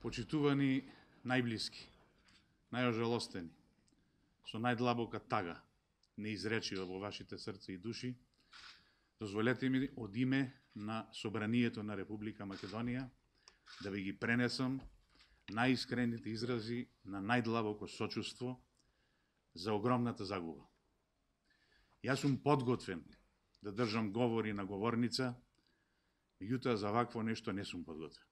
Почитувани најблиски, најожалостени, со најдлабока тага, неизречива во вашите срца и души, дозволете ми од име на Собранието на Република Македонија да ви ги пренесам најискрените изрази на најдлабоко сочувство за огромната загуба. Јас сум подготвен да држам говори на говорница, меѓутоа за вакво нешто не сум подготвен.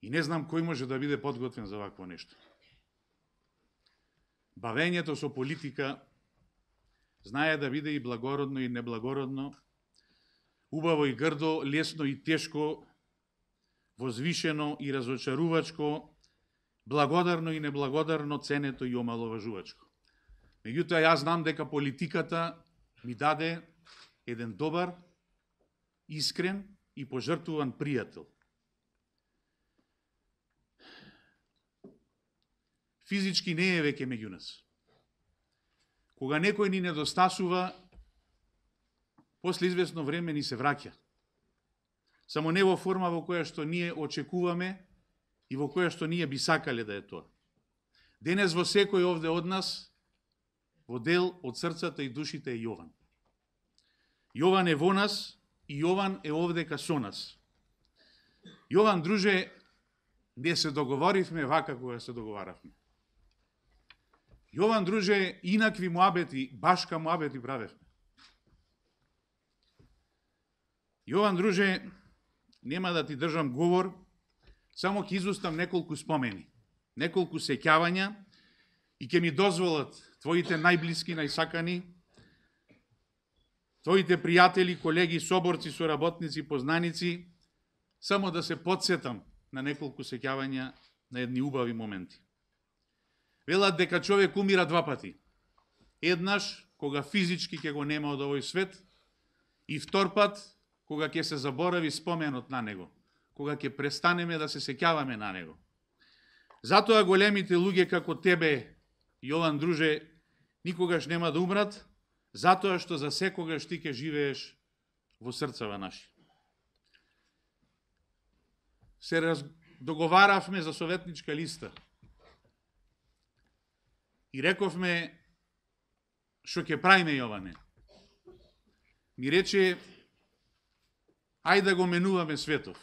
И не знам кој може да биде подготвен за вакво нешто. Бавењето со политика знае да биде и благородно и неблагородно, убаво и грдо, лесно и тешко, возвишено и разочарувачко, благодарно и неблагодарно, ценето и омаловажувачко. Меѓутоа, јас знам дека политиката ми даде еден добар, искрен и пожртвуван пријател. Физички не е веќе меѓу нас. Кога некој ни недостасува, после известно време ни се враќа. Само не во форма во која што ние очекуваме и во која што ние би сакале да е тоа. Денес во секој овде од нас, во дел од срцата и душите е Јован. Јован е во нас и Јован е овдека со нас. Јован, друже, не се договоривме вака кога се договаравме. Јован, друже, инакви муабети, башка муабети правевме. Јован, друже, нема да ти држам говор, само ќе изустам неколку спомени, неколку сеќавања и ќе ми дозволат твоите најблиски, најсакани, твоите пријатели, колеги, соборци, соработници, познаници, само да се подсетам на неколку сеќавања на едни убави моменти. Велат дека човек умира два пати. Еднаш, кога физички ќе го нема од овој свет, и втор пат, кога ќе се заборави споменот на него, кога ќе престанеме да се сеќаваме на него. Затоа големите луѓе како тебе, Јован, друже, никогаш нема да умрат, затоа што за секогаш ти ќе живееш во срцава наши. Се договаравме за советничка листа и рековме што ќе правиме, Јоване. Ми рече, ајде да го менуваме светов.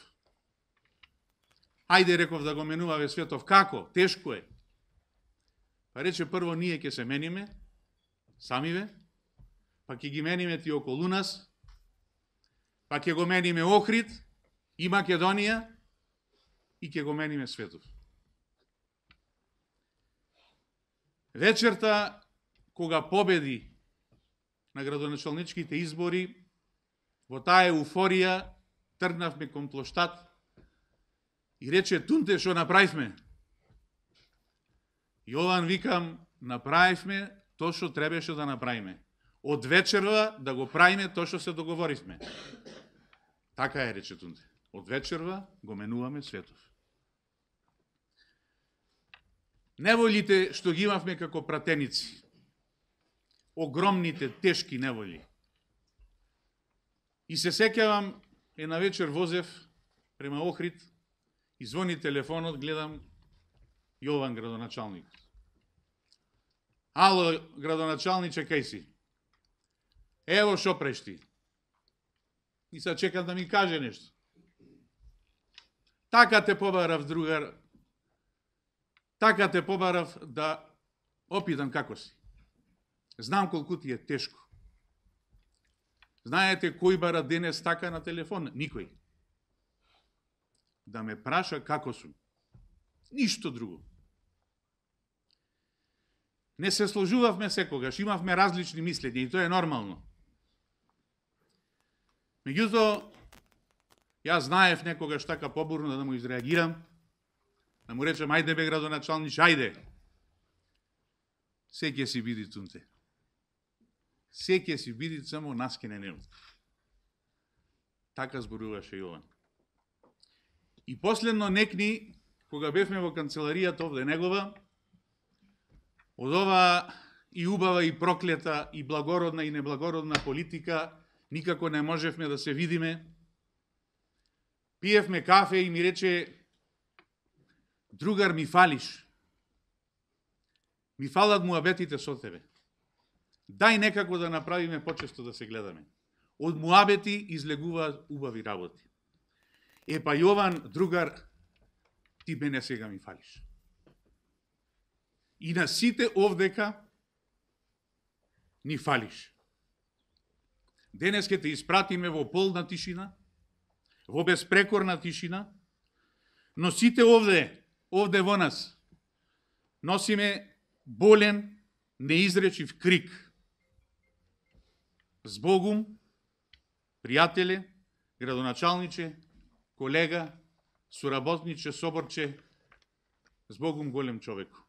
Ајде, реков, да го менуваме светов. Како? Тешко е. Па рече, прво ние ќе се мениме, самиве, па ќе ги мениме ти околу нас, па ќе го мениме Охрид и Македонија и ќе го мениме светов. Вечерта, кога победи на градоначалничките избори, во таа еуфорија тргнавме кон плоштад и рече, тунте што направивме. Јован, викам, направивме тоа што требаше да направиме. Од вечерва да го правиме тоа што се договоривме. Така е, рече тунте. Од вечерва го менуваме светов. Неволите што ги имавме како пратеници, огромните, тешки неволи. И се сеќавам, една вечер возев према Охрид и звони телефонот, гледам Јован, градоначалник. Ало, градоначалниче, кај си? Ево шо преш ти. И сега чекам да ми каже нешто. Така те побарав, другар, така те побарав да опитам како си. Знам колку ти е тешко. Знаете кој бара денес така на телефон? Никој. Да ме праша како сум. Ништо друго. Не се сложувавме секогаш, имавме различни мислења и тоа е нормално. Меѓутоа, јас знаев некогаш така побурно да му изреагирам, да му речем, ајде бе градоначалнич, ајде. Се ќе си биди тунте. Се ќе си биди само наскине него. Така зборуваше Јован. И последно некни, кога бевме во канцеларијата овде негова, од ова и убава и проклета, и благородна и неблагородна политика, никако не можевме да се видиме. Пиевме кафе и ми рече: другар, ми фалиш. Ми фалат муабетите со тебе. Дај некако да направиме почесто да се гледаме. Од муабети излегуваат убави работи. Па Јован, другар, ти мене сега ми фалиш. И на сите овдека ни фалиш. Денес ќе те испратиме во полна тишина, во безпрекорна тишина, но сите овде во нас, носиме болен, неизречив крик. Збогум, пријателе, градоначалниче, колега, соработниче, соборче, збогум голем човеку.